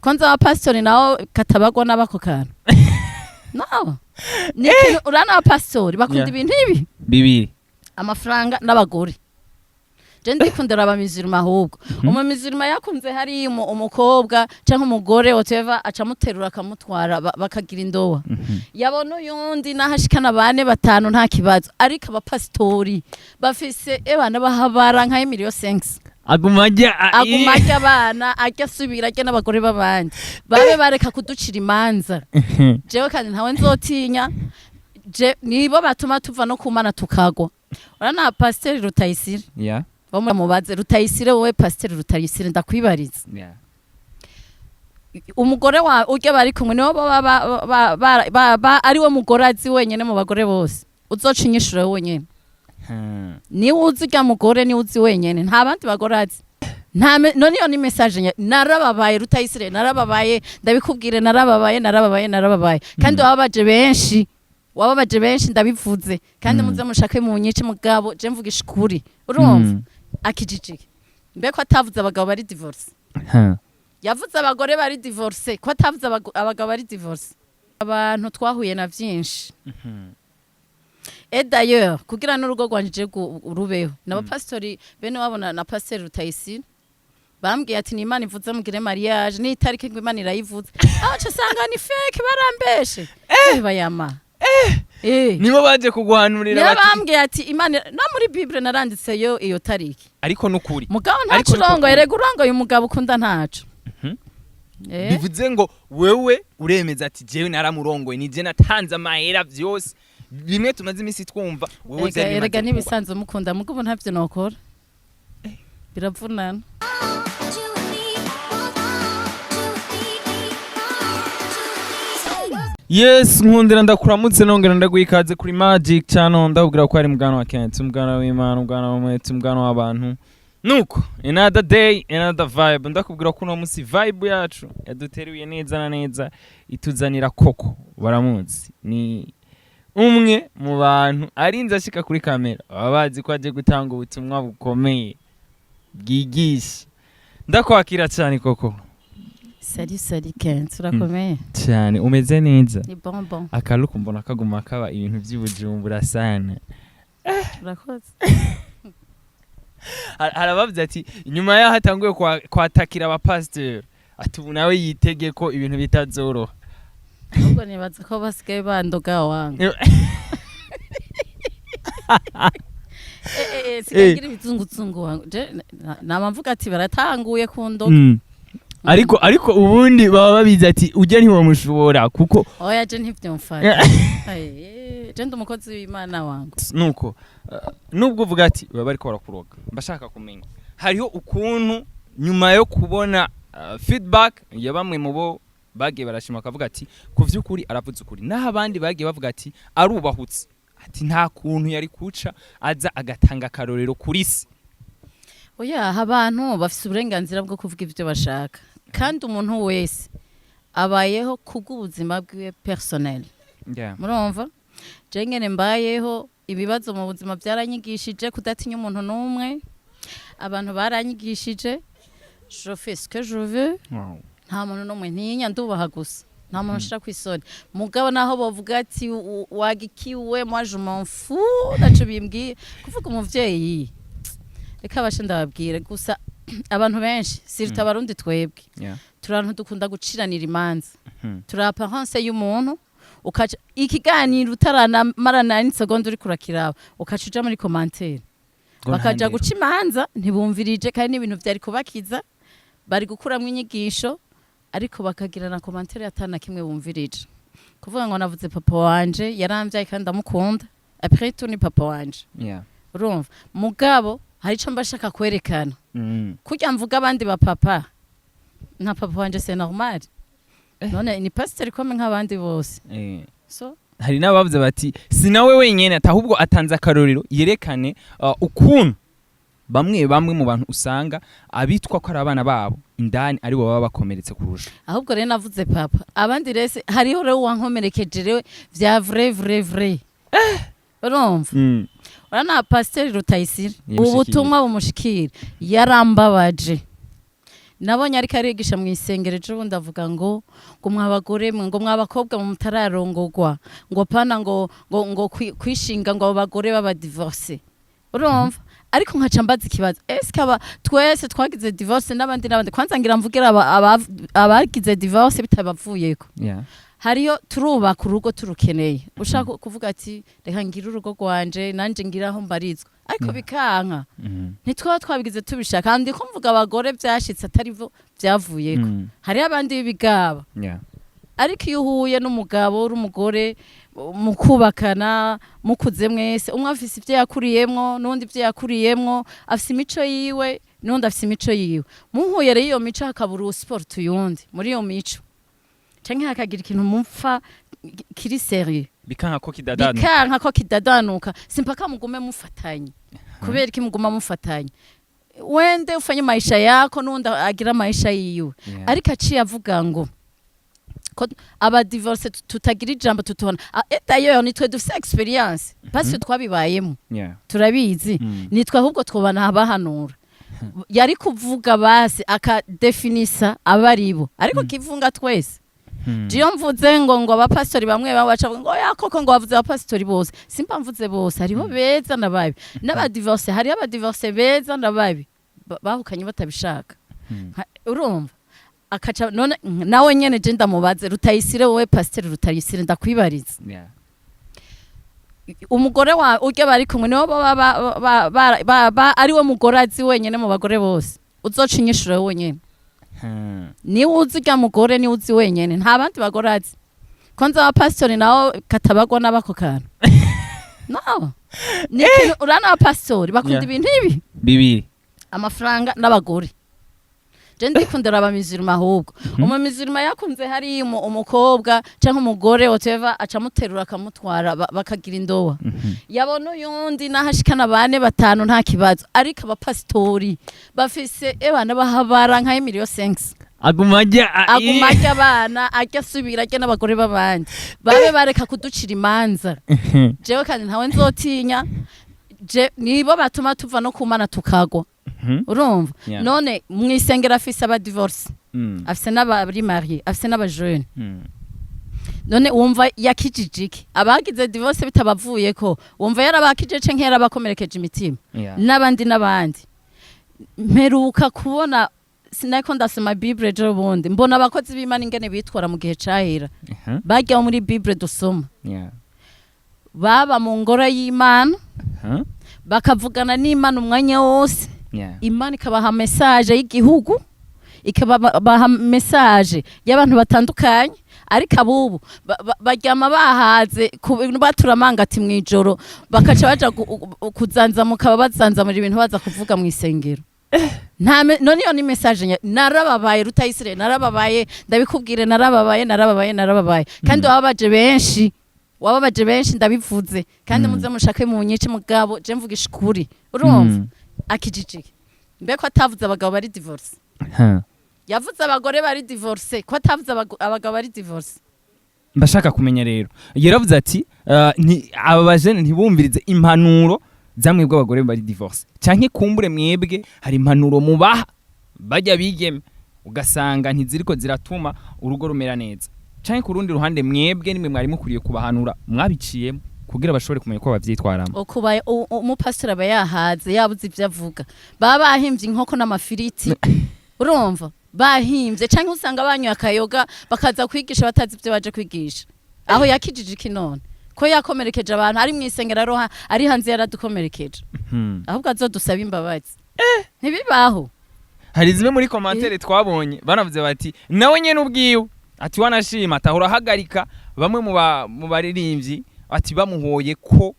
kwanza wa pastori nao katabagwa n'abako kana no nikintu urana wa pastori bakunda ibintu ibi bibiri amafaranga n'abagore je ndikundira abamizirima ahubwo umumizirima yakunze hari umukobwa canke umugore whatever acamuterura akamutwara bakagira indowa yabona uyundi nahashikana bane batanu nta kibazo ariko abapastori bafise ebana bahabara nka Emilio Senks agumajya abana ajya subira ajya n'abagore babandi babe bareka kuducira imanza jewe kandi ntawe nzotinya je nibo batuma tuva no kumana tukagwa urana Pasteur Rutayisire mubaze Rutayisire wowe Pasteur Rutayisire ndakwibariza umugore wa urya bari kumwe niwo ari we mugore azi wenyene mu bagore bose uzoca inyishuro wenyene ni uzi urya mugore ni uzi wenyene nta bandi bagore azi none iyo ni message narababaye Rutayisire narababaye ndabikubwire narababaye kandi wababaje benshi ndabivuze kandi muze mushake mu nyice mugabo je mvugisha ukuri urumva akijijike mbeko atavuze abagabo bari divorce yavuze abagore bari divorce ko atavuze abagabo bari divorce abantu twahuye na byinshi et d'ailleurs kugira n'urugo rwanjije rubeho n'abapastori bene wabona na Pasteur Rutayisire bambwiye ati ni Imana ivuze mugire mariage ni itariki ngo Imana irayivuze aho sanga ni fake barambeshe bayama nibo baje kugwanurira bati bambwiye ati Imana no muri Bible naranditse yo iyo tariki ariko nukuri mugabo ntacirongo erega urongoye umugabo ukunda ntaco bivuze ngo wewe uremeza ati jewe naramurongoye nije natanze amahera byose bimwe tumaze imisi twumva wewe erega nibisanze mukunda mugabo ntavyo nokora biravunana Yes, nkundira ndakuramutse nongera ndagwikaze kuri Magic Channel ndabwira ko ari mugano wa Kent, mugano w'Imana, mugano wa mwete, mugano w'abantu. Nuko, another day, another vibe. Ndakubwira ko no musi vibe yacu yaduteruye neza na neza ituzanira COCO. Baramuzi. Ni umwe mu bantu arinze ashika kuri kamera. Ababazi ko aje gutanga ubutumwa bukomeye bwigisha. Ndakwakira cyane COCO. Sari Kent urakomeye cyane umeze neza ni bon akaruko mbona kaguma kaba ibintu by'ubujumbura sana urakoze arabavuze ati nyuma yaho hatanguye kwatakira aba pasteur ati nawe yitege ko ibintu bitazoroha ubwo nibaza ko basigaye bandoga wanga sigagira ibizunguzungu wanga namamvuga ati baratanguye kundoga ariko ubundi baba babizi ati ujya ntiwamushobora kuko oya je ntivyomfata je ndumukozi w'Imana wangu nuko nubwo uvuga ati baba bariko barakuroga mbashaka kumenya hariho ukuntu nyuma yo kubona feedback ya bamwe mu bo bagiye barashima kavuga ati kuvyukuri aravuze ukuri naho abandi bagiye bavuga ati arubahutse ati nta kuntu yari kuca aza agatanga karorero kuri se oya abantu bafite uburenganzira bwo kuvuga ivyo bashaka kandi umuntu wese abayeho kubw'ubuzima bwiwe personnel murumva je ngene mbayeho ibibazo mu buzima byaranyigishije kudatinya umuntu numwe abantu baranyigishije je fais ce que je veux nta muntu numwe ntinya ndubaha gusa nta muntu ushaka kwisoni mugabo naho bavuga ati wagikiwe moi je m'en fous naco bimbwiye kuvuga umuvyeyi reka bashe ndababwire gusa abantu benshi sirita abarundi twebwe turantu dukunda guciranira imanza turapa hanse y'umuntu ukaca ikiganiro utarana marana n'segonda uri kurakiraba ukaca uja muri commentaire bakaja guca imanza ntibumvirije kandi n'ibintu byari kubakiza bari gukuramwe inyigisho ariko bakagira na commentaire atana kimwe bumvirije kuvuga ngo navuze papa wanje yaramvyaye kandi ndamukunda après tout ni papa wanje urumva mugabo hari ico mbashaka kwerekana kurya mvuga abandi ba papa nta papa wanje c'est normal none ni pasteur comme nk'abandi bose so hari nabavuze bati sinawe wenyene atahubwo atanze akarorero yerekane ukuntu bamwe mu bantu usanga abitwa ko ari abana babo indani ari bo baba bakomeretse kurusha ahubwo rero navuze papa abandi rese hariho rero wankomerekeje rero vya vrai urumva urana Pasteur Rutayisire ubutumwa bumushikira yarambabaje nabonye ariko arigisha mu isengero ejo bundi avuga ngo mwabagore mwe ngo mwabakobwa mu mutararongogwa ngo pana ngo kwishinga ngo abagore baba divorce urumva ariko nkaca mbaza ikibazo eske aba twese twagize divorce n'abandi kwanza ngira mvugira abagize divorce bitabavuyeko hariyo turubaka urugo turukeneye ushaka kuvuga ati reka ngira urugo rwanje nanje ngiraho mbarizwa ariko bikanka ntitwaba twabigize tubishaka kandi ko mvuga abagore byashitse atari byavuyeko hari abandi bibigaba ariko iyo uhuye n'umugabo uri umugore mukubakana mukuze mwese umwe afise ivyo yakuriyemwo n'undi ivyo yakuriyemwo afise imico yiwe n'undi afise imico yiwe muhuye rero iyo mico hakabura sport uyundi muri iyo mico canke hakagira ikintu mupfa kiri serieux bikanka ko kidadanuka simpaka mugume mufatanye kubera iki muguma mufatanye wende ufanye maisha yako n'undi agira maisha yiwe ariko aciye avuga ngo ko aba divorce tutagira ijambo tutona d'ailleurs nitwe dufise experience parce twabibayemo turabizi nitwe ahubwo twobana abahanura yari kuvuga basi akadefinisa abaribo ariko kivunga twese Jiyo mvuze ngo abapastori bamwe babaca ngo koko ngo bavuze abapastori bose simpa mvuze bose hariho beza nababi n'abadivorce hari abadivorce beza nababi bahukanye batabishaka urumva akaca none nawe nyene je ndamubaze Rutayisire wowe Pasteur Rutayisire ndakwibariza umugore wa urya bari kumwe nibo ari we mugore azi wenyene mu bagore bose uzoca inyishuro wenyene ni uzi urya mugore ni uzi wenyene nta bandi bagore azi ko nza abapastori nabo katabagwa n'abako kantu no urana abapastori bakunda ibintu ibi bibiri amafaranga n'abagore je ndikundira abamizirima ahubwo umumizirima yakunze hari umukobwa canke umugore whatever acamuterura akamutwara bakagira indowa yabona uyundi nahashikana bane batanu nta kibazo ariko abapastori bafise ebana bahabara nka Emilio Senks agumajya abana ajya subira ajya n'abagore babandi babe bareka kuducira imanza jewe kandi ntawe nzotinya je nibo batuma tuva no kumana tukagwa urumva none mwisengera afise aba divorce afise n'abari marié afise n'aba jeune none wumva yakijijiki abagize divorce bitabavuyeko wumva yarabakije cenke yarabakomerekeje imitima n'abandi mperuka kubona sinako ndasoma Bible ejo bundi mbona abakozi b'Imana ingene bitwara mu gihe cahera bajya muri Bible dusoma baba mu ngoro y'Imana bakavugana n'Imana umwanya wose Imana ikabaha message y'igihugu ikabaha message y'abantu batandukanye ariko abubu baryama bahaze baturamanga ati mwijoro bakaca baja kuzanzamuka bazanzamura ibintu baza kuvuga mu isengero none iyo ni message narababaye Rutayisire narababaye ndabikubwire narababaye kandi wababaje benshi ndabivuze kandi muze mushake mu nyice mugabo je mvugisha ukuri urumva akijijiki mbeko atavuze abagabo bari divorce yavuze abagore bari divorce ko atavuze abagabo bari divorce mbashaka kumenya rero yaravuze ati aba bajene ntibumvirize impanuro zamwe bw'abagore bari divorce canke kumbure mwebwe hari impanuro mubaha bajya bigeme ugasanga ntiziriko ziratuma urugo rumera neza canke ku rundi ruhande mwebwe nimwe mwari mukuriye kubahanura mwabiciyemo kugira bashobore kumenya ko bavyitwaramo okubaye umupastor aba yahaze yabuze ivyo avuga baba bahimvye inkoko n'amafiriti urumva bahimvye canke usanga banyoye akayoga bakaza kwigisha batazi ivyo baje kwigisha aho yakijije iki none ko yakomerekeje abantu ari mwisengera roha ari hanze yaradukomerekeje ahubwo azodusaba imbabazi ntibibaho hari zimwe muri commentaire twabonye banavuze bati nawe nyene ubwiwe ati wanashima atahura hagarika bamwe mu baririmbyi ati bamuhoye ko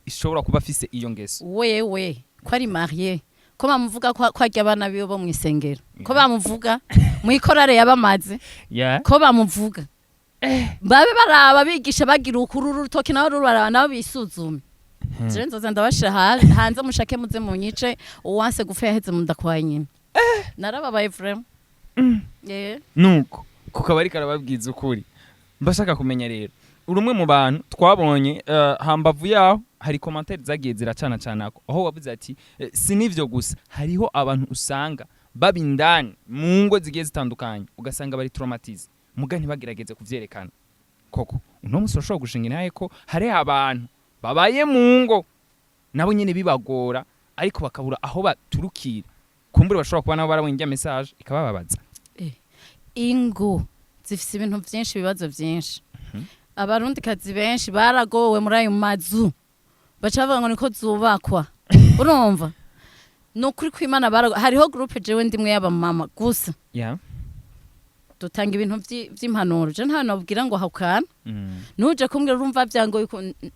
ishobora kuba afise iyo ngeso wewe ko ari marié ko bamuvuga ko ajya abana bibo bo mwisengero ko bamuvuga mu ikorare yabamaze ko bamuvuga babe baraba bigisha bagira ukururu rutoki naho rurara naho bisuzume je nzoza ndabashira hanze mushake muze mu nyice uwanse gufa yaheze mundakwaye nyine narababaye vraiment nuko kukabari karababwiza ukuri mbashaka kumenya rero urumwe mu bantu twabonye hambavu yaho hari commentaire zagiye ziracana aho wavuze ati sinivyo gusa hariho abantu usanga babindani mu ngo zigiye zitandukanye ugasanga bari traumatize muga ntibagerageze kuvyerekana koko uno musi urashobora gushinga naye ko hari abantu babaye mu ngo nabo nyene bibagora ariko bakabura aho baturukira kumbure bashobora kuba nabo barabonye message ikabababaza ingo zifise ibintu vyinshi bibazo vyinshi abarundi kazi benshi baragowe muri ayo mazu bacavuga ngo niko zubakwa urumva nukuri kwimana hariho groupe jewe ndimwe y'aba mama gusa dutanga ibintu vy'impanuro je nta nabwira ngo hakana nuje kumbwira urumva byango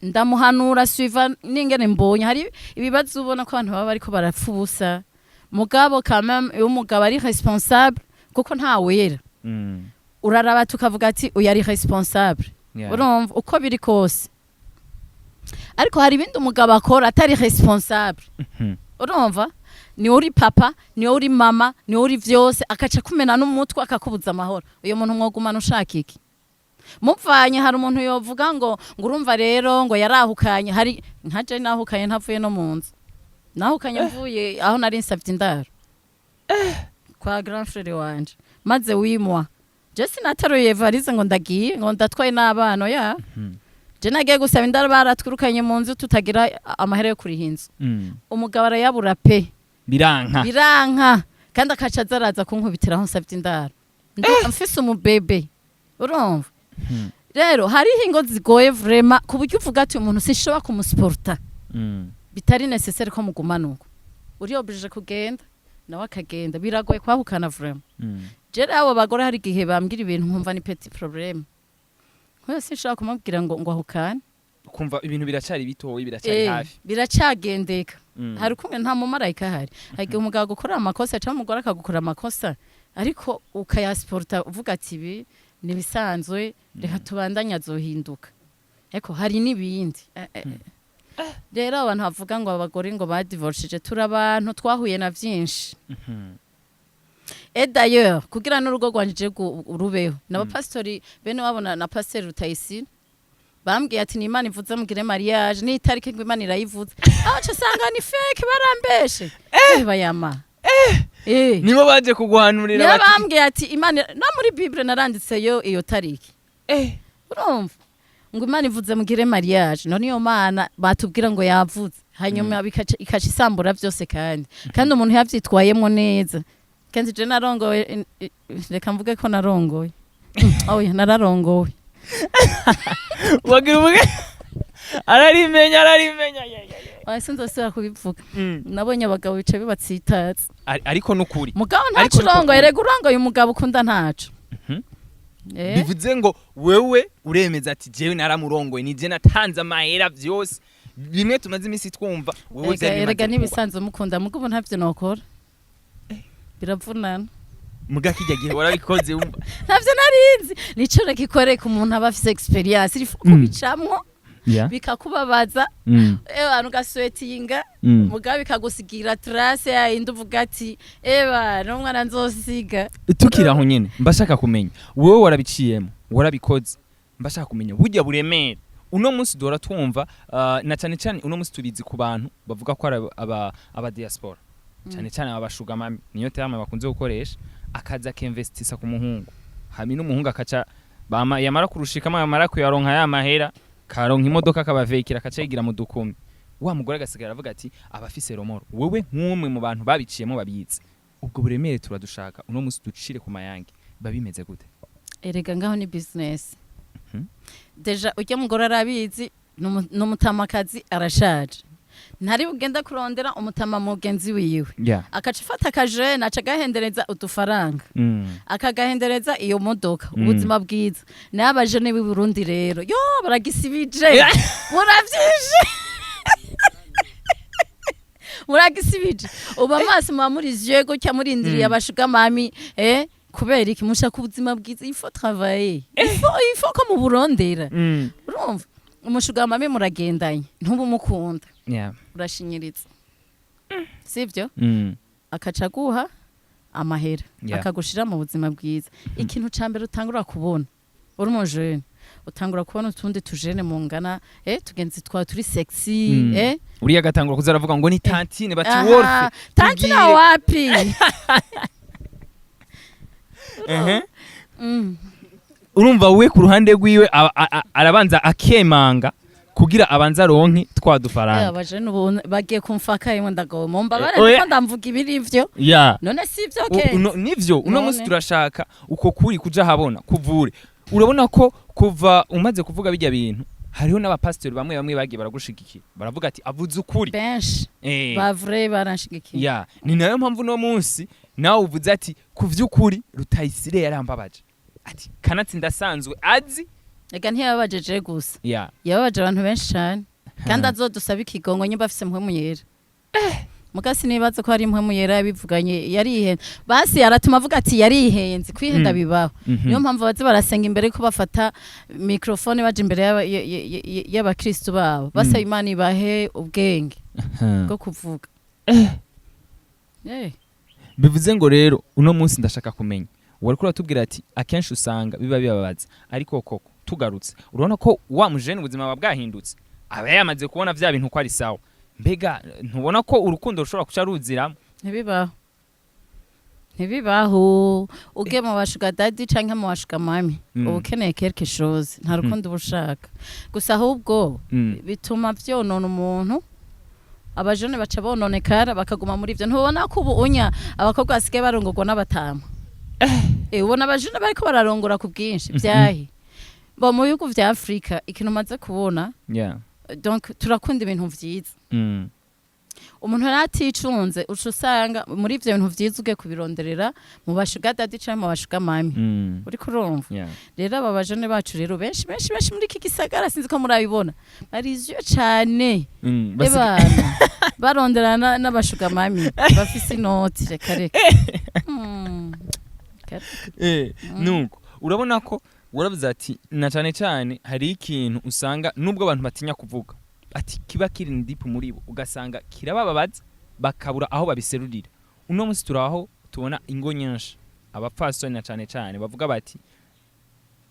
ndamuhanura suiva ningene mbonye hari ibibazo ubona ko abantu baba bariko barapfubusa mugabo quand uyu mugabo ari responsable kuko nta wera uraraba tukavuga ati uyu ari responsable urumva uko biri kose ariko hari ibindi umugabo akora atari responsable urumva ni uri papa ni uri mama ni uri vyose akaca kumena n'umutwe akakubuza amahoro uyo muntu mwogumana ushaka iki muvanye hari umuntu yovuga ngo urumva rero ngo yarahukanye hari nkaje nahukanye ntavuye no munzu nahukanye mvuye aho nari nsavye indaro kwa grand frère wanje maze wimwa je sinataruye varize ngo ndagiye ngo ndatwaye n'abana ya je nagiye gusaba indaro baratwirukanye mu nzu tutagira amahera yo kurihinza umugabo arayabura pe biranka kandi akaca zaraza kunkubitiraho nsavye indaro mfise umubebe urumva rero hari ingo zigoye vraiment kuburyo uvuga ati umuntu sishobora kumusporta bitari necessaire ko mugumanuko uri oblige kugenda nawe akagenda biragoye kwahukana vraiment je abo bagore hari gihe bambwira ibintu nkumva ni petit problème nko sishobora kumubwira ngo ahukane kumva ibintu biracari bitowe biracari hafi biracagendeka hari kumwe nta mumarayika hari hari umugabo gukora amakosa cyangwa umugore akagukora amakosa ariko ukayasporta uvuga ati ibi nibisanzwe reka tubandanya azohinduka eko hari nibindi rero abantu bavuga ngo abagore ngo badivorcije turabantu twahuye na byinshi d'ailleurs kugira n'urugo rwanjije urubeho n'abapastori bene babona na Pasteur Rutayisire bambwiye ati ni Imana ivuze mugire mariage ni itariki ngo Imana irayivuze aho usanga ni fake barambeshe bayama nibo baje kuguhanurira bati bambwiye ati Imana no muri Bible naranditseyo iyo tariki urumva ngo Imana ivuze mugire mariage none iyo Mana batubwira ngo yavuze hanyuma ikaca isambura byose kandi umuntu yavyitwayemo neza kandi je narongoye reka mvuge ko narongoye oya nararongoye wagira uvuge ararimenya wese ndosera kubivuga nabonye abagabo bice bibatsitatse ariko nukuri mugabo ntacu urongoye rega urongoye umugabo ukunda ntacu bivuze ngo wewe uremeza ati jewe naramurongoye ni je natanze amahera byose bimwe tumaze imisi twumva wewe rega nibisanzwe mukunda mugabo ntavyo nokora biravunana muga kijya gihe warabikoze umva ntavyo narinzi nico rekikoreka umuntu aba afise experience irifu kubicamwo bikakubabaza abantu gaswetinga muga bikagusigira trace yindi uvuga ati n'umwana nzosiga tukiraho nyene mbashaka kumenya wowe warabiciyemo warabikoze mbashaka kumenya burya buremere uno munsi dora twumva na cyane uno munsi turizi ku bantu bavuga ko aba diaspora cyane abashugamami niyo terme bakunze gukoresha akaza k'investisa ku muhungu hami n'umuhungu akaca yamara kurushika yamara kuyaronka ya mahera karonka imodoka akabavekira akacegira mu dukumi wa mugore agasigara avuga ati abafise romoro wewe nk'umwe mu bantu babiciyemo babizi ubwo buremere turadushaka uno munsi ducire ku mayange babimeze gute erega ngaho ni business deja ujya mugore arabizi n'umutamakazi arashaje ntari bugenda kurondera umutama mugenzi wiwe akaca ifata akajene aca gahendereza udufaranga akagahendereza iyo modoka ubuzima bwiza n'abajene b'i Burundi rero yo baragisibije muravyije muragisibije uba amaso muri yego cya murindiriye abashugamami kubera iki mushaka ubuzima bwiza il faut travailler il faut ko mu burondera urumva umushugamami muragendanye ntubumukunda urashinyiritse sivyo akaca guha amahera akagushira mu buzima bwiza ikintu ca mbere utangura kubona uri umujene utangura kubona utundi tujene mungana tugenzi twa turi sexy uriya gatangura kuzaravuga ngo ni tantine bati worfe tantine wapi urumva we ku ruhande rwiwe arabanza akemanga kugira abanza ronke twadufaranga abajene ubu bagiye kumfaka yemo ndagoma mbabare ndamvuga ibiri ivyo none si ivyo nivyo uno munsi turashaka uko kuri kuja habona kuvure urabona ko kuva umaze kuvuga bijya bintu hariho n'abapastori bamwe bagiye baragushigikira baravuga ati avuze ukuri benshi bavre baranshigikira ni nayo mpamvu no munsi nawe uvuze ati kuvyukuri Rutayisire yarambabaje ati kanatsinda sanzwe azi ega ntiyababajeje gusa yababaje abantu benshi cyane kandi azodusaba ikigongo nyimba afise mpwemu yera mugasi nibaze ko hari mpwemu yera yabivuganye yarihenze basi yaratuma avuga ati yarihenze kwihenda bibaho niyo mpamvu baze barasenga imbere ko bafata microphone baje imbere y'abakristo babo basaba Imana ibahe ubwenge bwo kuvuga bivuze ngo rero uno munsi ndashaka kumenya wariko uratubwira ati akenshi usanga biba bibabaza ariko koko tugarutse urabona ko wa mujene ubuzima bwahindutse aba yamaze kubona vya bintu ko ari sawa mbega ntubona ko urukundo rushobora kuca ruziramo ntibibaho uge mu bashuga dadi canke mu bashuga mami ukeneye quelque chose nta rukundo ubushaka gusa ahubwo bituma vyonona umuntu abajene baca bononekara bakaguma muri ivyo ntubona ko ubu unya abakobwa basigaye barongorwa n'abatama ubona abajene bariko bararongora ku bwinshi vyahi bo mu bihugu vya Afrika ikintu maze kubona donc turakunda ibintu vyiza umuntu araticunze usanga muri ivyo bintu vyiza uge kubironderera mu bashuga dadi canke mu bashuga mami uri kurumva rero aba bajene bacu rero benshi muri iki gisagara sinzi ko murabibona barizyo cane baronderana n'abashuga mami bafise inoti reka nuko urabona ko waravuze ati na cyane hari ikintu usanga nubwo abantu batinya kuvuga ati kiba kiri ndipu muri bo ugasanga kirabababaza bakabura aho babiserurira uno munsi turaho tubona ingo nyinshi abapfasoni na cyane bavuga bati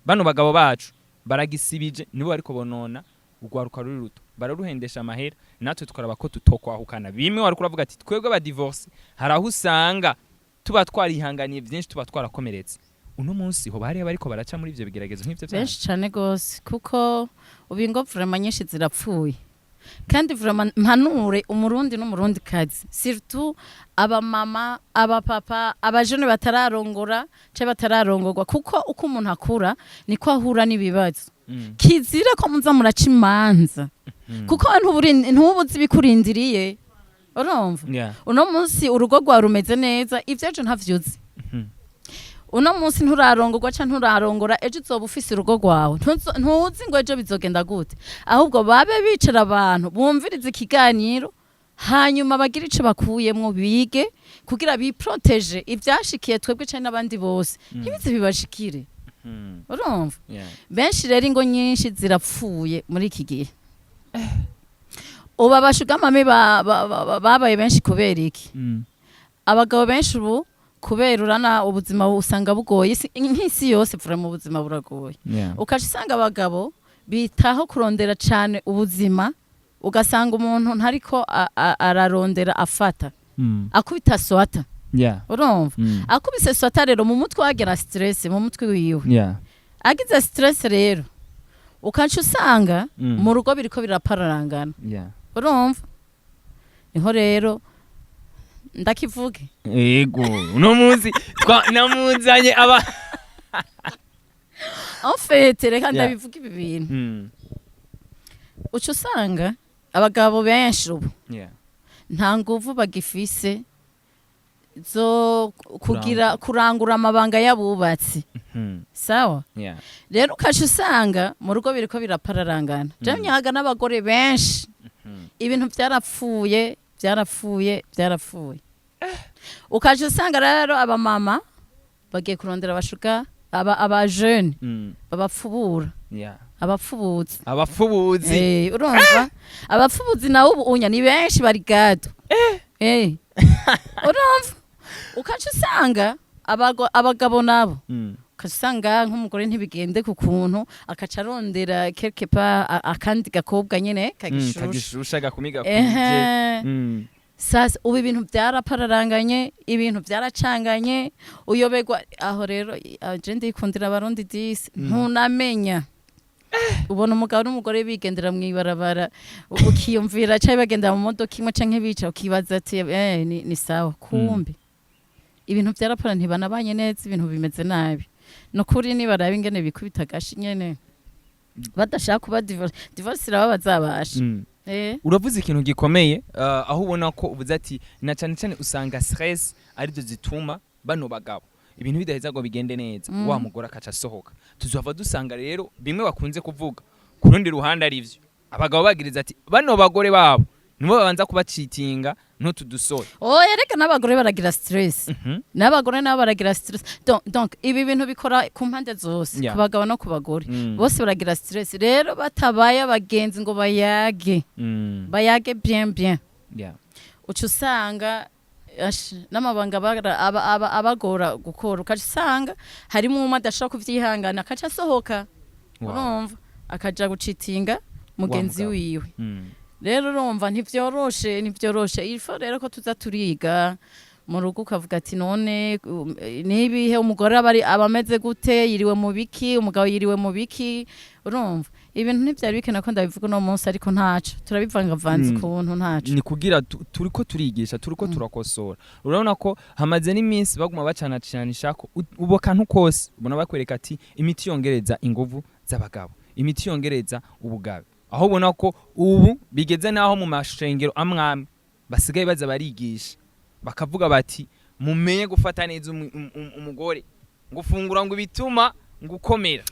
bano bagabo bacu baragisibije nibo ariko bonona urwaruka ruri ruto bararuhendesha amahera natwe tukaraba ko tutokwahukana bimwe wariko uravuga ati twebwe ba divorce haraho usanga tuba twarihanganiye byinshi tuba twarakomeretse uno munsi ho bari bariko baraca muri ivyo bigeragezo nk'ivyo benshi cyane gose kuko ubingo vraiment nyinshi zirapfuye kandi vraiment mpanure umurundi n'umurundi kazi surtout aba mama aba papa abajene batararongora cyo batararongorwa kuko uko umuntu akura niko ahura n'ibibazo kizira ko muza muraca imanza kuko ntubuzi bikurindiriye urumva uno munsi urugo rwa rumeze neza ivyo ntavyuzi uno munsi nturarongorwa canke nturarongora ejo uzoba ufise urugo rwawe ntuzi ngo ejo bizogenda gute ahubwo babe bicara abantu bumviriza ikiganiro hanyuma bagira ico bakuyemwo bige kugira biproteje ivyashikiye twebwe canke n'abandi bose ntibize bibashikire urumva benshi rero ingo nyinshi zirapfuye muri iki gihe ubu abashuga mami babaye benshi kubera iki abagabo benshi ubu kubera urana ubuzima usanga bugoye nk'isi yose vura mu buzima buragoye ukaca usanga abagabo bitaho kurondera cyane ubuzima ugasanga umuntu ntariko ararondera afata akubita swata urumva akubise swata rero mu mutwe wagira stress mu mutwe wiwe agize stress rero ukaca usanga mu rugo biriko birapararangana urumva niho rero ndakivuge yego uno munsi namuzanye aba en fait reka ndabivuga ibi bintu uca usanga abagabo benshi ubu nta nguvu bagifise zo kugira kurangura amabanga y'abubatsi sawa rero ukaca usanga mu rugo biriko birapararangana jamye haga n'abagore benshi ibintu byarapfuye ukaje usanga rero aba mama bagiye kurondera abashuka aba jeune babapfubura abapfubuzi urumva abapfubuzi nawo ubu unya ni benshi bari gado urumva ukaje usanga abagabo nabo kasanga nk'umugore ntibigende ku kuntu akaca arondera quelque part akandi gakobwa nyene kagishusha gakumiga kuje sasa ubu ibintu byarapararanganye ibintu byaracanganye uyobegwa aho rero je ndikundira abarundi disi ntunamenya ubona umugabo n'umugore bigendera mwibarabara ukiyumvira cyangwa bagenda mu modoka imwe canke bica ukibaza ati ni sawa kumbe ibintu byarapara ntibanabanye neza ibintu bimeze nabi no kuri nibaraba ingene bikubita gashi nyene badashaka kuba divorce iraba bazabasha uravuze ikintu gikomeye aho ubona ko uvuze ati na cyane cyane usanga stress arizo zituma bano bagabo ibintu bidaheza ngo bigende neza wa mugore akaca sohoka tuzova dusanga rero bimwe bakunze kuvuga ku rundi ruhande ari ivyo abagabo bagiriza ati bano bagore babo nibo babanza kubacitinga ntutudusore reka n'abagore baragira stress n'abagore nabo baragira stress donc ibi bintu bikora ku mpande zose ku bagabo no ku bagore bose baragira stress rero batabaye abagenzi ngo bayage bien uca usanga n'amabanga abagora gukora ukasanga harimo umwe adashaka kuvyihangana akaca asohoka urumva akaja gucitinga mugenzi wiwe rero urumva ntivyoroshe ifo rero ko tuza turiga mu rugo ukavuga ati none nibihe umugore abameze gute yiriwe mu biki umugabo yiriwe mu biki urumva ibintu ntivyari bikena ko ndabivuga no munsi ariko ntaco turabivangavanze ukuntu ntaco ni kugira turiko turigisha turiko turakosora urabona ko hamaze n'iminsi baguma bacananisha ko ubo kantu kose ubona bakwereka ati imiti yongereza inguvu z'abagabo imiti yongereza ubugabe aho ubona ko ubu bigeze naho mu mashengero amwami basigaye baza barigisha bakavuga bati mumenye gufata neza umugore ngufungura ngo bituma ngukomera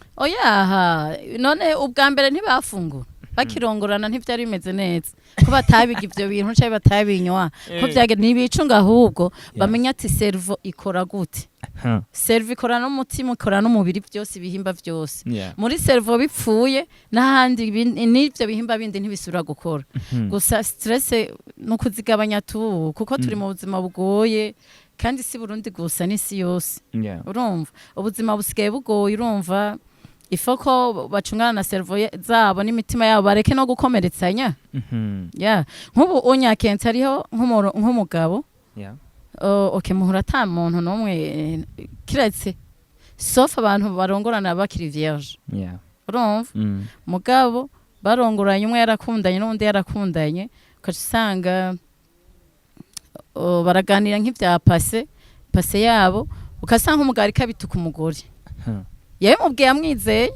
none ubwa mbere ntibafungura bakirongorana ntivyari bimeze neza ko batabiga ivyo bintu cyangwa batabinywa ko byage ntibicunga ahubwo bamenya ati cerveau ikora gute cerveau ikora n'umutima ikora n'umubiri byose ibihimba byose muri cerveau bipfuye n'ahandi n'ivyo bihimba bindi ntibisubira gukora gusa stress no kuzigabanya tu kuko turi mu buzima bugoye kandi si Burundi gusa n'isi yose urumva ubuzima busigaye bugoye urumva ifoko bacungana na cerveau zabo n'imitima yabo bareke no gukomeretsanya nk'ubu unyakense ariho nk'umugabo muhura ata muntu n'umwe kiretse sauf abantu barongorana bakiri vierge urumva mugabo barongoranye umwe yarakundanye n'undi yarakundanye ukasanga baraganira nk'ivya pase yabo ukasanga umugabo kabituka umugore yewe mubwiye amwizeye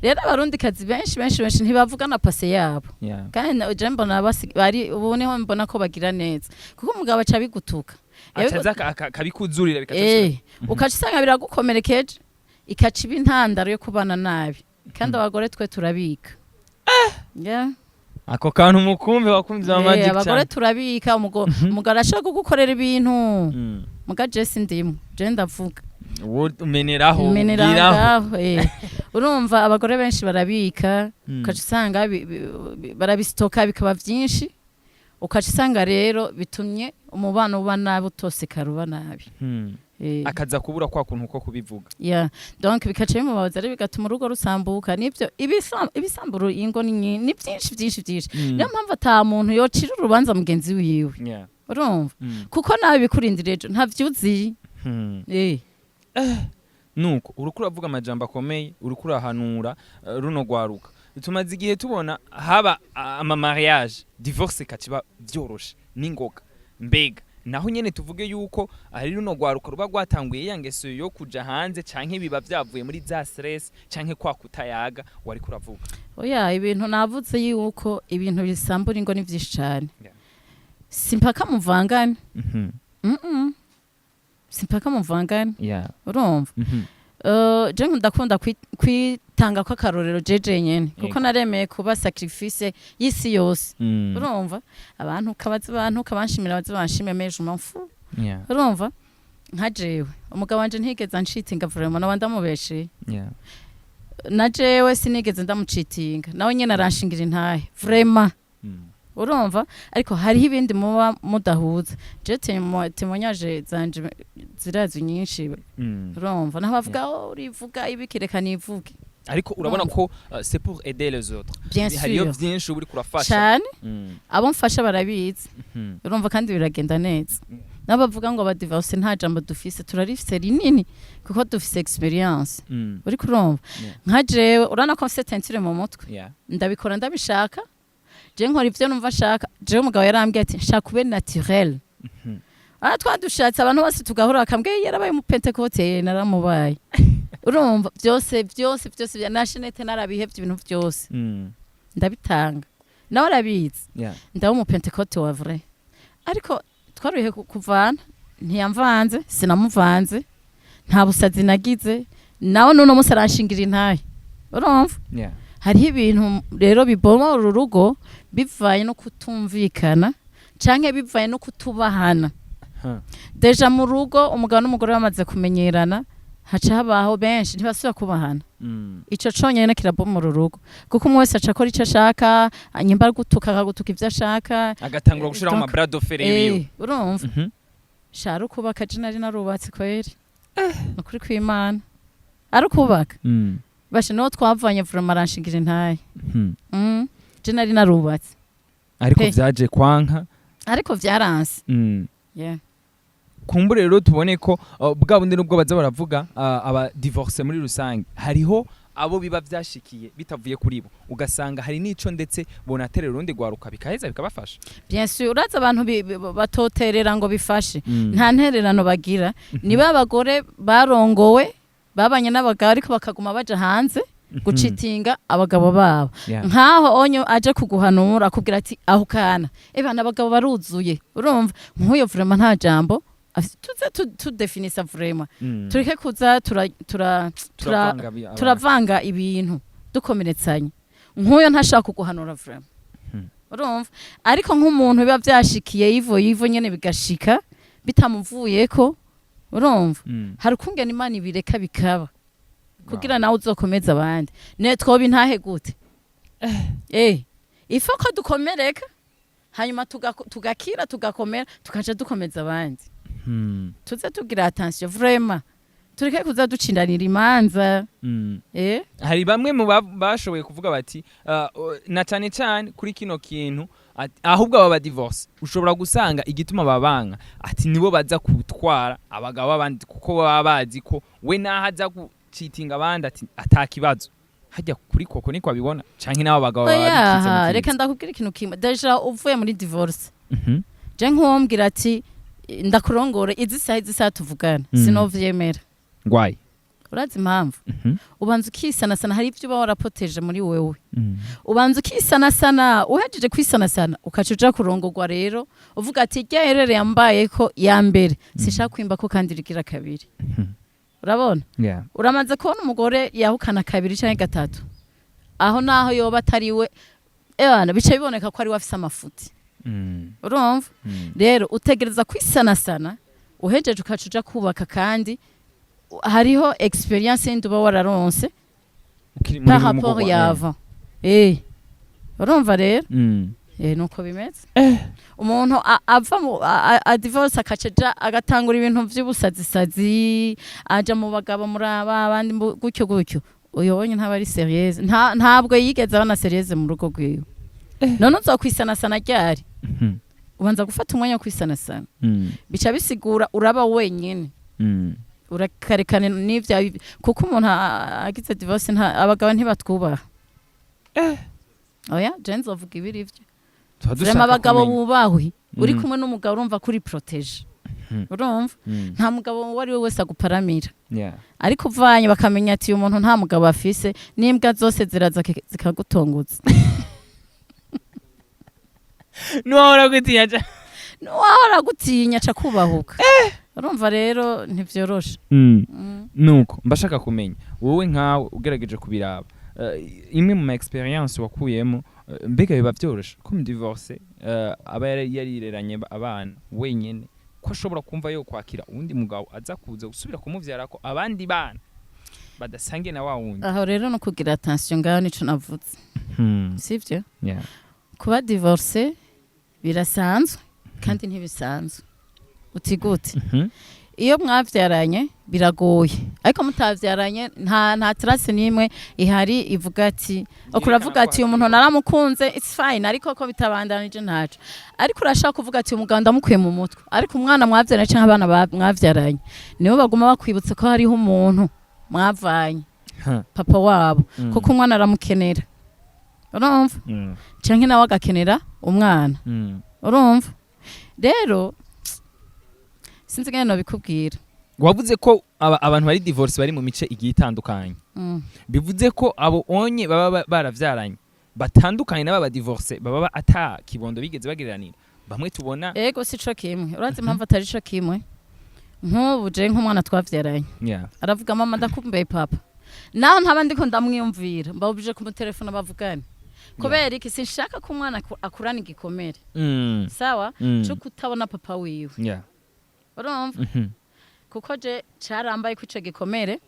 rero abarundi kazi benshi ntibavuga na pase yabo kandi je mbona bari ubu niho mbona ko bagira neza kuko umugabo aca bigutuka acaza kabikuzurira bikacusha ukacusanga biragukomerekeje ikaca ibintandaro yo kubana nabi kandi abagore twe turabika ako kantu mukumbe wakumvira magic cyane abagore turabika umugabo ashaka kugukorera ibintu muga Jesse ndimo je ndavuga umeneraho urumva abagore benshi barabika ukaca usanga barabisitoka bikaba byinshi ukaca usanga rero bitumye umubano uba nabi utosekara uba nabi akaza kubura kwa kuntu uko kubivuga donc bikaca bimubabaza rero bigatuma urugo rusambuka nivyo ibisamburo ingo ni byinshi niyo mpamvu ata muntu yocira urubanza mugenzi wiwe urumva kuko nawe bikurindira ejo ntavyuzi nuko uriko uravuga amajambo akomeye uriko urahanura runo gwaruka tumaze igihe tubona haba ama mariage divorce kaciba byoroshe ningoga mbega naho nyene tuvuge yuko ari runo gwaruka ruba gwatanguye yangeso yo kuja hanze canke biba byavuye muri za stress canke kwa kutayaga wari kuravuga ibintu navuze yuko ibintu bisambura ingo ni vyinshi cyane simpaka muvangane simpaka muvangane urumva je ndakunda kwitanga kwa karorero jeje nyene kuko naremeye kuba sacrifice y'isi yose urumva abantu kabanshimira bazibanshime meje umfu urumva nka jewe umugabo wanje ntigeze nshitinga vraiment nawe ndamubeshe na jewe sinigeze ndamucitinga nawe nyene aranshingira intahe vraiment urumva ariko hariho ibindi muba mudahuza je témoignage zanje zirazi nyinshi urumva naho bavuga urivuga ibikireka nivuge ariko urabona ko c'est pour aider les autres hariyo byinshi uri kurafasha cyane abo mfasha barabizi urumva kandi biragenda neza n'abavuga ngo abadivorce nta jambo dufise turarifise rinini kuko dufise experience uri kurumva nka jewe urana ko mfise tentire mu mutwe ndabikora ndabishaka je nkora ivyo numva shaka je umugabo yarambwiye ati shaka ube naturel twadushatse abantu bose tugahura akambwiye yarabaye mu Pentecote naramubaye urumva byose bya nationete narabihevye ibintu byose ndabitanga nawe arabizi ndaho mu Pentecote wa vrai ariko twaruye kuvana ntiyamvanze sinamuvanze nta busazi nagize nawe none umunsi aranshingira intaye urumva hariho ibintu rero biboma ururugo bivaye no kutumvikana canke bivaye no kutubahana deja mu rugo umugabo n'umugore bamaze kumenyerana haca habaho benshi ntibasubira kubahana ico conyene kiraboma ururugo kuko umwe wese aca akora ico ashaka nyimba gutuka akagutuka ivyo ashaka agatangura gushiraho ama bras de fer yiwe urumva sharu kubaka je nari narubatse kweri nukuri kw'Imana ari kubaka bashe no twavanye vraiment aranshingira intaye je nari narubatse ariko vyaje kwanka ariko vyaranse kumbure rero tubone ko bwa bundi nubwo baza baravuga aba divorce muri rusange hariho abo biba vyashikiye bitavuye kuri bo ugasanga hari nico ndetse bonaterera urundi gwaruka bikaheza bikabafasha bien sûr uraza abantu batoterera ngo bifashe nta ntererano bagira niba abagore barongowe babanye n'abagabo ariko bakaguma baje hanze gucitinga abagabo babo nkaho onyo aje kuguhanura akubwira ati aho kana ebana abagabo baruzuye urumva nk'uyo vraiment nta jambo tuze tudefinisa vraiment tureke kuza turavanga ibintu dukomeretsanye nk'uyo ntashaka kuguhanura vraiment urumva ariko nk'umuntu biba byashikiye yivo nyene bigashika bitamuvuyeko urumva hari kungena Imana ibireka bikaba kugira nawe uzokomeza abandi netwoba intahe gute ifo ko dukomereka hanyuma tugakira tugakomera tukaje dukomeza abandi tuze tugira attention vraiment tureke kuza ducindanira imanza hari bamwe mu bashoboye kuvuga bati na cyane cyane kuri kino kintu ahubwo aba divorce ushobora gusanga igituma babanga ati nibo baza kutwara abagabo abandi kuko baba bazi ko we nahaza gucitinga abandi ati atakibazo hajya kuri koko niko abibona canke nabo bagabo baba reka ndakubwira ikintu kimwe deja uvuye muri divorce je nkuwombwira ati ndakurongore izi saha tuvugana sinovyemera ngwaye urazi impamvu ubanza ukisanasana hari ivyo uba warapoteje muri wewe ubanza ukisanasana uhejeje kwisanasana ukacuja kurongorwa rero uvuga ati ryaherere yambaye ko ya mbere sishaka kwimba ko kandi rigira kabiri urabona uramaze kubona umugore yahukana kabiri canke gatatu aho naho yoba atariwe bica biboneka ko ari we afise amafuti urumva rero utegereza kwisanasana uhejeje ukacuja kubaka kandi hariho experience yindi uba wararonse par rapport yava urumva rero nuko bimeze umuntu ava mu divorce akaceja agatangura ibintu vy'ubusazisazi aja mu bagabo muri abandi gutyo uyo wonye ntaba ari serieuse ntabwo yigeze abana serieuse mu rugo rwiwe none uzokwisanasana ryari ubanza gufata umwanya wo kwisanasana bica bisigura uraba wenyene urakarekane n'ivya kuko umuntu agize divorce abagabo ntibatwubaha oya jenzo avuga ibiri ivyo vraiment abagabo bubahwe uri kumwe n'umugabo urumva kuri protege urumva nta mugabo wari we wese aguparamira ariko uvanye bakamenya ati uyu muntu nta mugabo afise n'imbwa zose ziraza zikagutonguza nuwahora gutinya ca kubahuka urumva rero ntivyoroshe nuko mbashaka kumenya wowe nkawe ugerageje kubiraba imwe mu experience wakuyemo mbega biba vyoroshe ko mu divorce aba yarireranye abana wenyene ko ashobora kumva yo kwakira uwundi mugabo aza kuza gusubira kumuvyara ko abandi bana badasange na wa wundi aho rero no kugira attention ngaho nico navuze sivyo kuba divorce birasanzwe kandi ntibisanzwe uti gute Mhm. iyo mwavyaranye biragoye ariko mutavyaranye nta trace nimwe ihari ivuga ati okuravuga ati umuntu naramukunze it's fine ariko ko bitabandanije ntaco ariko urashaka kuvuga ati umugabo ndamukuye mu mutwe ariko umwana mwavyaranye canke abana mwavyaranye nibo baguma bakwibutse ko hariho umuntu mwavanye papa wabo kuko umwana aramukenera urumva canke nawe agakenera umwana urumva rero sinzi ngene no bikubwira wavuze ko abantu bari divorce bari mu mice igiye itandukanye bivuze ko abo onye baba baravyaranye batandukanye n'aba divorce baba ata kibondo bigeze bagiranira bamwe tubona ego sico kimwe urazi impamvu atari co kimwe nk'ubu je nk'umwana twavyaranye aravuga mama ndakumbuye papa naho ntaba ndiko ndamwiyumvira mbabuje ku telefone bavugane kubera iki sinshaka ko umwana akurana igikomere sawa cyo kutabona papa wiwe urumva kuko je carambaye kwico gikomere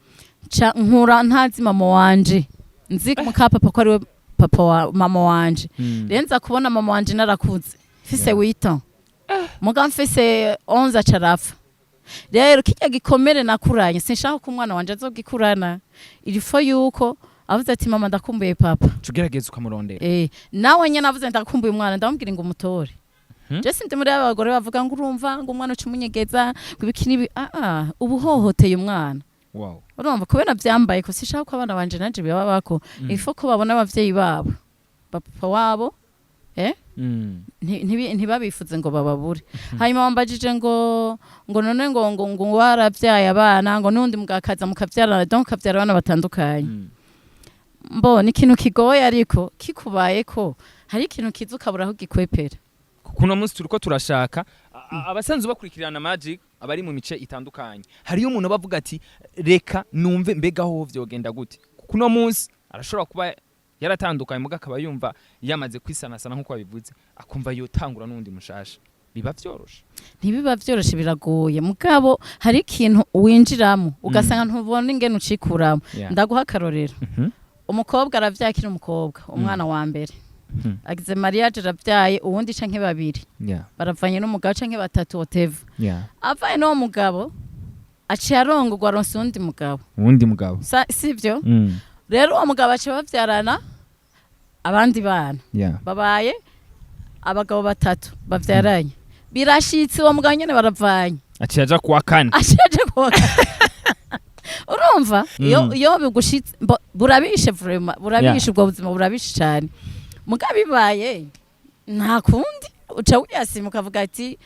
nkura ntazi mama wanje nzi muka papa ko ari we papa wa mama wanje renza kubona mama wanje narakuze fise 8 ans muga mfise 11 acarafa rero kijya gikomere nakuranye sinshaka ko umwana wanje azogikurana ilifo yuko avuze ati mama ndakumbuye papa tugerageza ukamurondera nawe nyene avuze ndakumbuye umwana ndamubwira ngo umutore Jesse ndi muri abagore bavuga ngo urumva ngo umwana ucumunyegeza kubikini ubuhohoteye umwana wow urumva kubera byambaye ko sishaka ko abana banje nanje bibabako ifo ko babona abavyeyi babo papa wabo ntibabifuze ngo bababure hanyuma bambajije ngo none ngo waravyaye abana ngo nundi mugakaza mukavyarana donc kavyara abana batandukanye mbona ikintu kigoye ariko kikubaye ko hari ikintu kizukaburaho gikwepera kuno munsi turiko turashaka abasanzwe bakurikirana magic abari mu mice itandukanye hariyo umuntu bavuga ati reka numve mbega ho vyogenda gute kuno munsi arashobora kuba yaratandukanye muga akaba yumva yamaze kwisanasana nkuko babivuze akumva yotangura nundi mushasha biba vyoroshe ntibiba vyoroshe biragoye mugabo hari ikintu winjiramo ugasanga ntubona ingene ucikuramo ndaguha karorero umukobwa aravyakira umukobwa umwana wa mbere agize mariage ravyaye uwundi canke babiri baravanye n'umugabo canke batatu whatever avaye no mugabo aciye arongorwa aronse uwundi mugabo sivyo rero uwo mugabo aciye bavyarana abandi bana babaye abagabo batatu bavyaranye birashitse uwo mugabo nyene baravanye aciye aja kuwa kane urumva iyo bigushitse burabishe vraiment burabishe ubwo buzima burabishe cyane mugabibaye nta kundi uca wiyasima ukavuga ati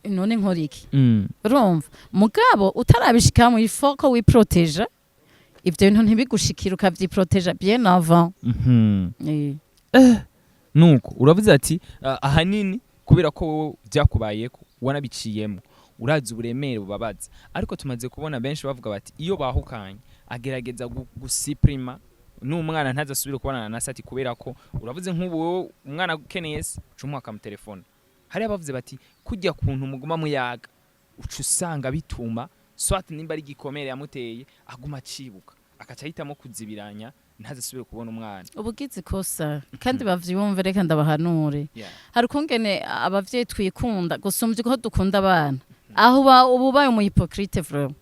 none nkora iki urumva mugabo utarabishika mu ifoko wiproteja ivyo bintu ntibigushikira ukavyiproteja bien avant nuko uravuze ati ahanini kubera ko wowe byakubayeko wanabiciyemo urazi uburemere bubabaza ariko tumaze kubona benshi bavuga bati iyo bahukanye agerageza gusiprima n'umwana ntazasubire kubonana na sati kubera ko uravuze nk'ubu umwana ukeneye se cumwaka mu telefone hari abavuze bati kujya kuntu muguma muyaga uca usanga bituma swat nimba ari gikomere yamuteye aguma cibuka akaca hitamo kuzibiranya ntazasubire kubona umwana ubugize kosa kandi bavyumve reka ndabahanure hari kungene abavyeyi twikunda gusumvye ko dukunda abana aho ububaye umu hypocrite vraiment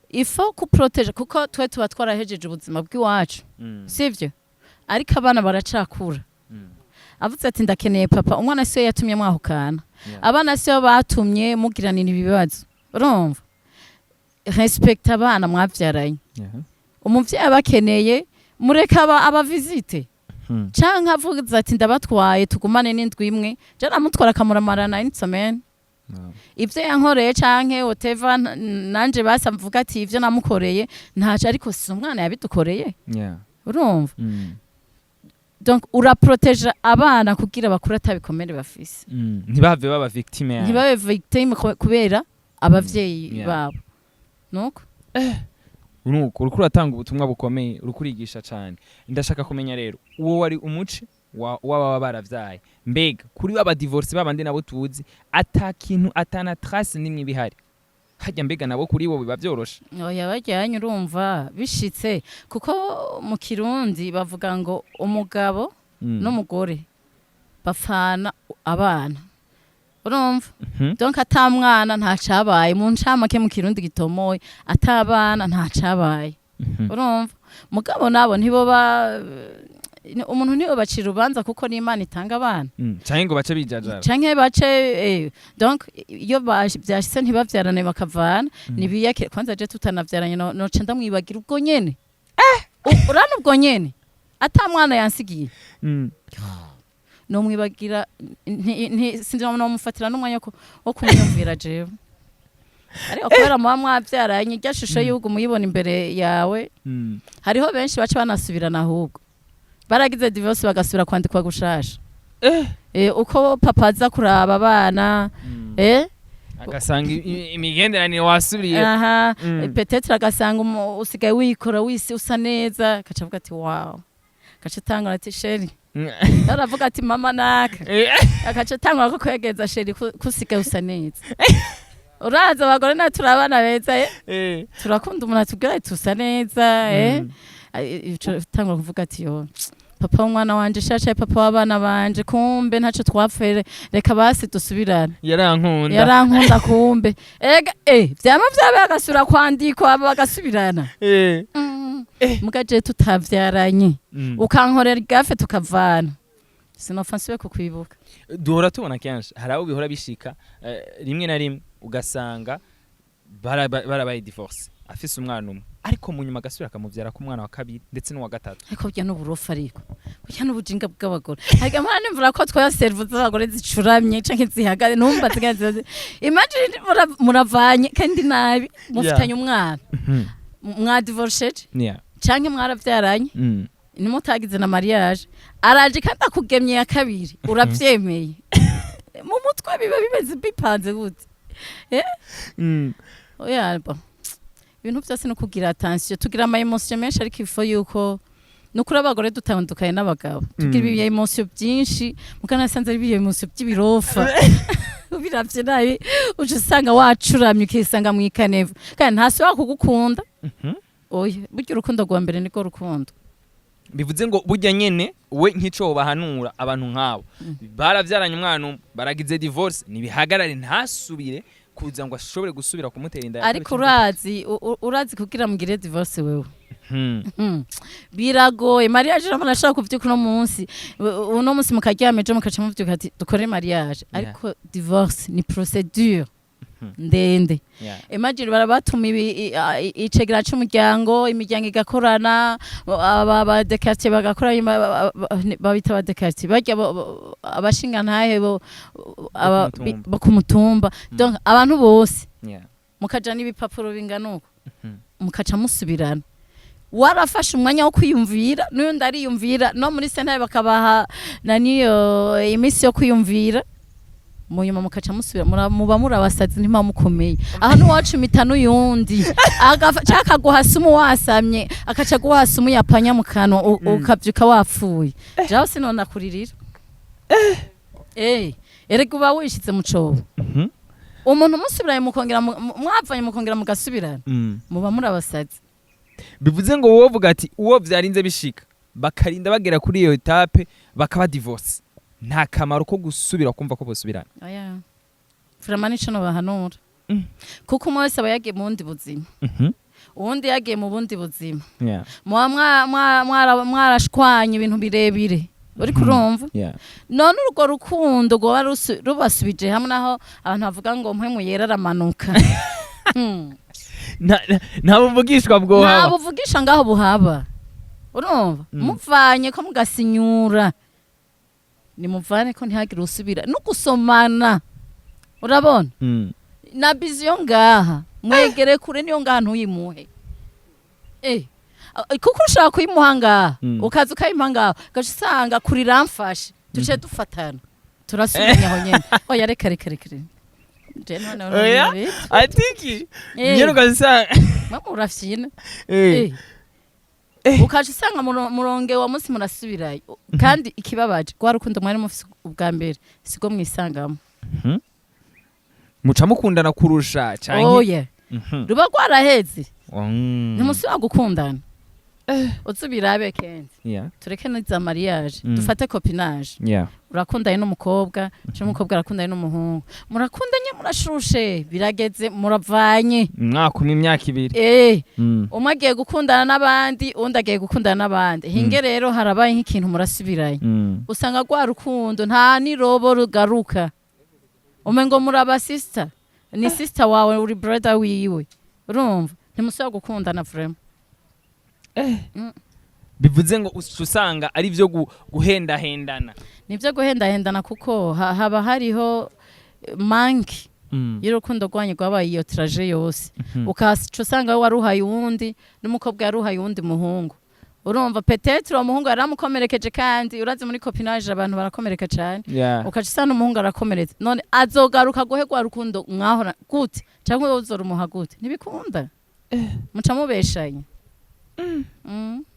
ifo kuproteje kuko twe tuba twarahejeje ubuzima bw'iwacu sivyo ariko abana baracakura avuze ati ndakeneye papa umwana siyo yatumye mwahukana abana siyo batumye mugiranira ibibazo urumva respect abana mwavyaranye umuvyeyi abakeneye mureka abavizite canke avuze ati ndabatwaye tugumane n'indwi imwe je namutwara kamuramarana n'insomen ivyo yankoreye canke whatever nanje basamvuga ati ivyo namukoreye ntaca ariko si umwana yabidukoreye urumva donc uraproteja abana kugira bakura atabikomere bafise ntibave baba victime kubera abavyeyi babo nuko nuko uriko uratanga ubutumwa bukomeye urikurigisha cyane ndashaka kumenya rero uwo wari umuce waba baravyaye mbega kuri aba divorce babandi nabo tuzi atakintu atana trace nimwe bihari hajya mbega nabo kuri bo biba vyoroshe oya bajyanye urumva bishitse kuko mu Kirundi bavuga ngo umugabo n'umugore bafana abana urumva donc atamwana ntacabaye mu ncamake mu kirundi gitomoye atabana ntacabaye urumva mugabo nabo ntibo umuntu niwe bacira urubanza kuko n'Imana itanga abana canke ngo bace bijajara canke bace donc iyo byashitse ntibavyarane bakavana nibiyake kwanza je tutanavyaranye noce ndamwibagira ubwo nyene urana ubwo nyene atamwana yansigiye no mwibagira sinzi no mufatira n'umwanya wo kumwumvira jewe ariko kubera muba mwavyaranye ryashusho y'ugo muyibona imbere yawe hariho benshi bace banasubirana ahubwo baragize divorce bagasubira kwandikwa gushasha uko papa aza kuraba abana agasanga imigenderanire wasubiriye peut-être agasanga usigaye wikora wisi usa neza kacavuga ati wow kaca tangura ati sheri aravuga ati mama naka akaca tangura ko kwegeza sheri kusigaye usa neza uraza abagore na turabana beza turakunda umuntu atubwira tusa neza tangura kuvuga ati yo papa w'umwana wanje shasha papa w'abana banje kumbe ntaco twapfere reka basi dusubirana yarankunda kumbe vyama vyabe agasura kwandikwa bagasubirana mugaje tutavyaranye ukankorera igafe tukavana sinofa nsibe kukwibuka duhora tubona kenshi hari abo bihora bishika rimwe na rimwe ugasanga barabaye divorce afise umwana umwe ariko mu nyuma gasubira akamuvyara ku mwana wa kabiri ndetse n'uwa gatatu ariko bya n'uburofa ariko bya n'ubujinga bw'abagore ariko mwana nimvura ko twa serve z'abagore zicuramye canke zihagare numva zigaze imagine muravanye kandi nabi mufitanye umwana mwa divorced canke mwaravyaranye nimutagize na mariage araje kandi akugemye ya kabiri uravyemeye mu mutwe biba bimeze bipanze gute oya ibintu byose no kugira attention tugira ama emotion menshi ariko ifo yuko nukuri abagore dutandukanye n'abagabo tugira ibiye emotion byinshi mukanasanze ari ibiye emotion by'ibirofa biravye nabi uje usanga wacuramye ukisanga mu ikanevu kandi ntasi wakugukunda oya burya urukundo rwa mbere niko rukundo bivuze ngo burya nyene we nk'ico bahanura abantu nk'abo baravyaranye umwana baragize divorce nibihagarare ntasubire kuza ngo ashobore gusubira kumutera inda ariko urazi kugira mugire divorce wewe biragoye mariage ramana ashaka kuvyuka no munsi uno munsi mukajyameje mukaca muvyuka ati dukore mariage ariko divorce ni procedure ndende imagine barabatuma icegera c'umuryango imiryango igakorana aba de quartier bagakora babita ba de quartier bajya abashinga ntahe bo kumutumba donc abantu bose mukaja n'ibipapuro binganuko mukaca musubirana warafashe umwanya wo kwiyumvira n'uyo ndariyumvira no muri sentare bakabaha na niyo imisi yo kwiyumvira munyuma mukaca musubira muba murabasazi ntima mukomeye aha n'uwacu mitanu yundi agafaka guhasuma wasamye akaca guhasuma yapanya mu kanwa ukavyuka wapfuye jaho sinona kuririra erega uba wishize mu cobo umuntu musubiraye mukongera mwavanye mukongera mugasubirana muba murabasazi bivuze ngo wowe uvuga ati uwo vyarinze bishika bakarinda bagera kuri iyo etape bakaba divorce nta kamaro ko gusubira kumva ko bosubirana oya vraiment nico no bahanura kuko umwe wese aba yagiye mu bundi buzima uwundi yagiye mu bundi buzima mwarashwanye ibintu birebire uri kurumva none urwo rukundo rwo rubasubije hamwe naho abantu bavuga ngo mpwe muyera aramanuka nta buvugishwa bwohaba nta buvugisha ngaho buhaba urumva muvanye ko mugasinyura ni muvane ko ntihagire usubira no gusomana urabona na biziyo ngaha mwegere kure niyo ngaha ntuyimuhe kuko ushaka kuyimuha ngaha ukaza ukayimuha ngaha ugaca usanga kuri ramfashe tuce dufatana turasubiranya aho nyene oya reka oya atiki nyene ugasanga mama urafyina ukaje usanga muronge wa munsi murasubirayo kandi ikibabaje kwa rukundo mwari mufise ubwa mbere sigo mwisangamo muca mukundana kurusha canke oye ruba rwaraheze ntimusubira gukundana uzubirabe kenshi Yeah. tureke n'iza mariage dufate copinage Yeah. urakundanye n'umukobwa cyangwa umukobwa arakundanye n'umuhungu murakundanye murashushe birageze muravanye Mwaka umwe imyaka ibiri. umwe agiye gukundana n'abandi undi agiye gukundana n'abandi hinge rero harabaye nk'ikintu murasubiranye usanga rwa rukundo nta nirobo rugaruka umengo muraba sister ni sister wawe uri brother wiwe urumva ntimusaba gukundana vraiment bivuze ngo usanga ari byo guhendahendana nibyo guhendahendana kuko haba hariho manki y'urukundo rwanyu rwabaye iyo traje yose ukaca usanga waruhaye uwundi n'umukobwa yaruhaye uwundi muhungu urumva petetre uwo muhungu yaramukomerekeje kandi urazi muri copinage abantu barakomereka cyane ukaca usanga umuhungu arakomeretse none azogaruka guhe rwa rukundo mwahora gute cyangwa wowe uzorumuha gute ntibikunda muca mubeshanye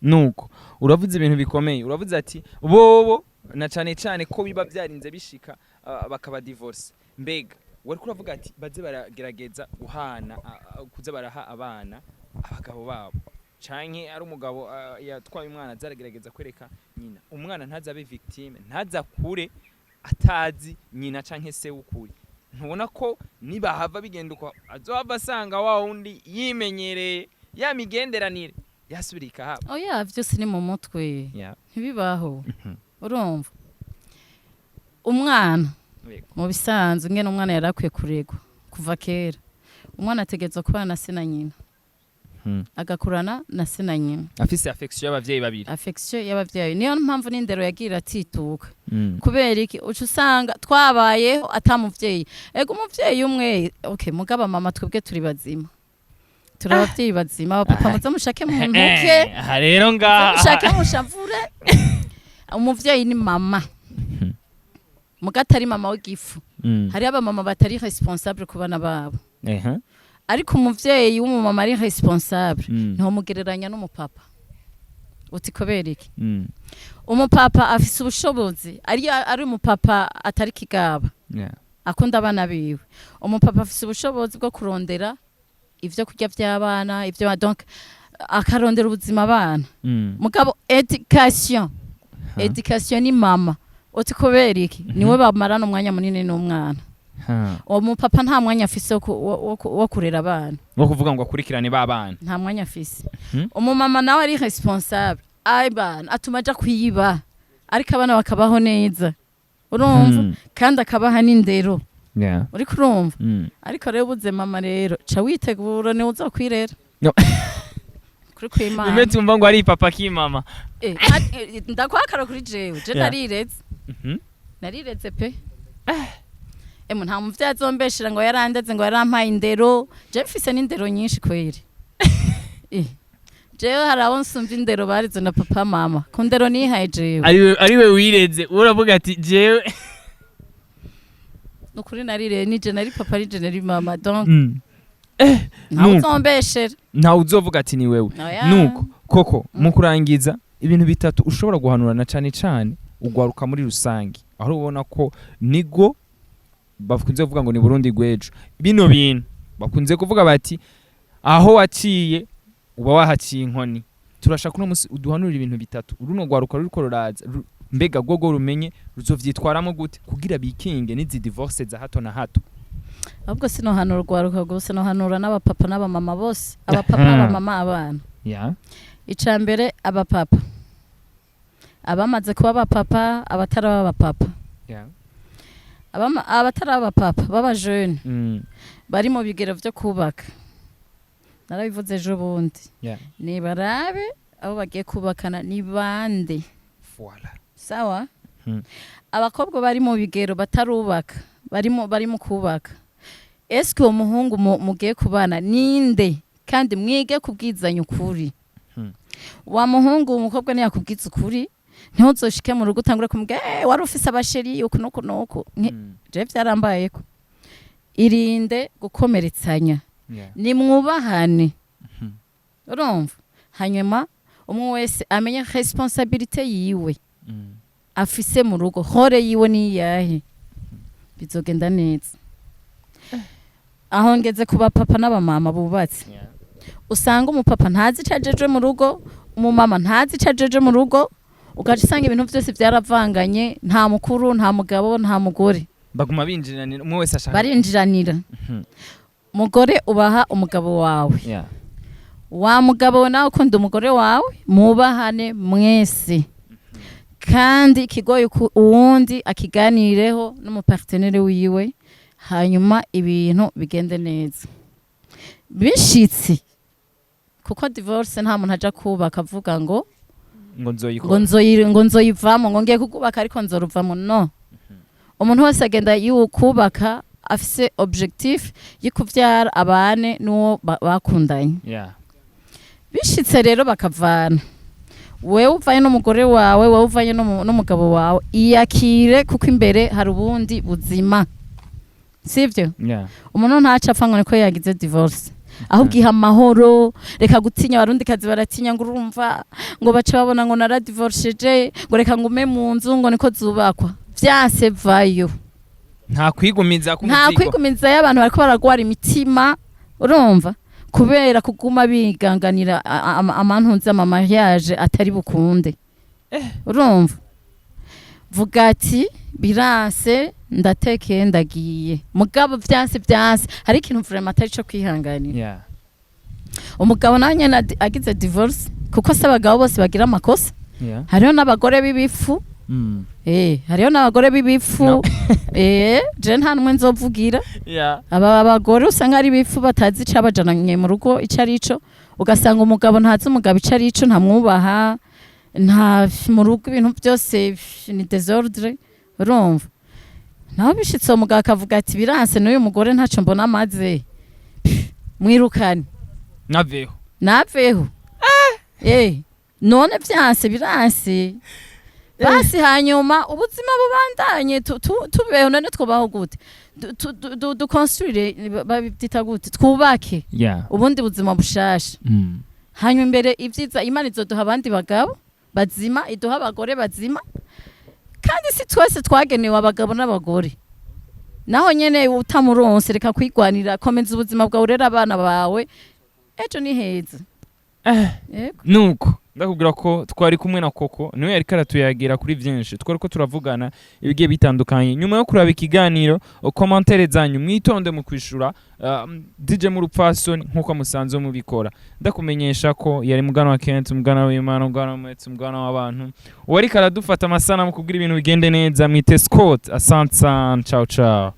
nuko uravuze ibintu bikomeye uravuze ati bobo na cyane cyane ko biba byarinze bishika bakaba divorce mbega wari kuravuga ati baze baragerageza guhana kuza baraha abana abagabo babo canke ari umugabo yatwaye umwana azaragerageza kwereka nyina umwana ntazabe victime ntazakure atazi nyina canke se ukuri ntubona ko nibahava bigenda uko azohava asanga wa wundi yimenyereye ya migenderanire yasubirika haba oya vyose ni mu mutwe ntibibaho urumva umwana mu bisanzwe ngene umwana yarakwiye kuregwa kuva kera umwana ategetswe kubana na se na nyina agakurana na se na nyina afise affection y'abavyeyi babiri affection y'abavyeyi niyo mpamvu n'indero yagira atituka kubera iki uca usanga twabayeho atamuvyeyi ego umuvyeyi umwe okay mugaba mama twebwe turi bazima turabavyeyi bazima abapapa muze mushake mu ntuke aha rero ngaha mushake mushavure umuvyeyi ni mama mugatari mama w'igifu hari aba mama batari responsable ku bana babo ariko umuvyeyi w'umumama ari responsable nto mugereranya n'umupapa uti kubera iki umupapa afise ubushobozi ari umupapa atari kigaba akunda abana biwe umupapa afise ubushobozi bwo kurondera ivyo kurya vy'abana ivyo donc akarondera ubuzima abana mugabo education ni mama uti kubera iki niwe bamarana umwanya munini n'umwana uwo mupapa nta mwanya afise wo kurera abana wo kuvuga ngo akurikirane babana nta mwanya afise umumama nawe ari responsable abana atuma aja kwiba ariko abana bakabaho neza urumva kandi akabaha n'indero uri kurumva ariko rero ubuze mama rero ca witegura ni uzokwirera kuri kwimana bimwe tumva ngo ari papa ki mama ndakwakara kuri jewe je narireze pe nta muvyeyi azombeshera ngo yarandeze ngo yarampaye indero je mfise n'indero nyinshi kweri jewe hari abo nsumva indero barize na papa mama ku ndero nihaye jewe ariwe wireze uravuga ati jewe nukuri narire nije nari papa ari je nari mama donc nta uzombeshera nta uzovuga ati ni wewe nuko koko mu kurangiza ibintu bitatu ushobora guhanurana cyane cyane ugwaruka muri rusangi aho ubona ko nigo bakunze kuvuga ngo ni Burundi gwejo bino bintu bakunze kuvuga bati aho waciye uba wahaciye inkoni turashaka uno musi uduhanurira ibintu bitatu uruno gwaruka ruriko ruraza mbega gogo rumenye ruzovyitwaramo gute kugira bikinge n'izi divorce za hato na hato ahubwo sino hanura gwaruka gose no hanura n'abapapa n'abamama bose abapapa n'abamama abana icambere abapapa abamaze kuba abapapa abatara abapapa abatari abapapa baba jeune bari mu bigero vyo kubaka narabivuze ejo bundi ni barabe abo bagiye kubakana ni bande sawa abakobwa bari mu bigero batarubaka bari mu kubaka eske uwo muhungu mugiye kubana ninde kandi mwige kubwizanya ukuri wa muhungu umukobwa ni yakubwiza ukuri ntuzoshike mu rugo utangure kumubwira wari ufise abasheri uku nuku je vyarambaye ko irinde gukomeretsanya ni mwubahane urumva hanyuma umwe wese amenye responsabilité yiwe afise mu rugo hore yiwe ni yahe bizogenda neza aho ngeze kuba papa n'abamama bubatse usanga umupapa ntazi icajeje mu rugo umumama ntazi icajeje mu rugo ugaca usanga ibintu byose byaravanganye nta mukuru nta mugabo nta mugore baguma binjiranira umwe wese ashaka barinjiranira mugore ubaha umugabo wawe yeah. wa mugabo nawe ukunda umugore wawe mubahane mwese kandi ikigoye uwundi akiganireho n'umupartenere wiwe hanyuma ibintu bigende neza bishitsi kuko divorce nta muntu aja kubaka avuga ngo nzoyivamo ngo ngiye kukubaka ariko nzoruvamo no umuntu wese agenda yukubaka afise objectif y'ikuvyara abane n'uwo bakundanye yeah. bishitse rero bakavana wewe uvanye n'umugore wawe wewe uvanye n'umugabo wawe iyakire kuko imbere hari ubundi buzima sivyo yeah. umuntu ntaca apfa ngo niko yagize divorce ahubwo iha amahoro reka gutinya abarundi kazi baratinya ngo urumva ngo bace babona ngo nara divorceje ngo reka ngume mu nzu ngo niko zubakwa vyase vayo nta kwigumiza y'abantu bariko baragwara imitima urumva kubera kuguma biganganira amantunze ama mariage atari bukunde urumva vuga ati biranse ndatekeye ndagiye mugabo vyanse hari ikintu vraiment atari cyo kwihanganira yeah. umugabo nawe nyene agize divorce kuko se abagabo bose bagira amakosa yeah. hariho n'abagore b'ibifu hariho n'abagore b'ibifu je nta numwe nzovugira yeah. aba bagore usanga ari bifu batazi icabajananye mu rugo ico arico ugasanga umugabo ntazi umugabo ico arico ntamwubaha nta mu rugo ibintu byose ni désordre urumva naho bishitse umugabo akavuga ati biranse n'uyu mugore ntaco mbona amaze mwirukane naveho none vyanse biranse basi hanyuma ubuzima bubandanye tubeho none twobaho gute dukonstruire babyita gute twubake ubundi buzima bushasha hanyuma imbere ivyiza Imana izoduha abandi bagabo bazima iduha abagore bazima kandi si twese twagenewe abagabo n'abagore naho nyene utamuronse reka kwigwanira komeza ubuzima bwawe urera abana bawe ejo ni heza nuko ndakubwira ko twari kumwe na Coco niwe yari karatuyagira kuri byinshi twari ko turavugana ibigiye bitandukanye nyuma yo kuraba ikiganiro commentaire zanyu mwitonde mu kwishura DJ mu rupfasoni nkuko musanze mubikora ndakumenyesha ko yari mugana wa Kent mugana w'Imana mugana w'Umwete mugana w'abantu wari karadufata amasana mu kugira ibintu bigende neza mwite Scott asante ciao ciao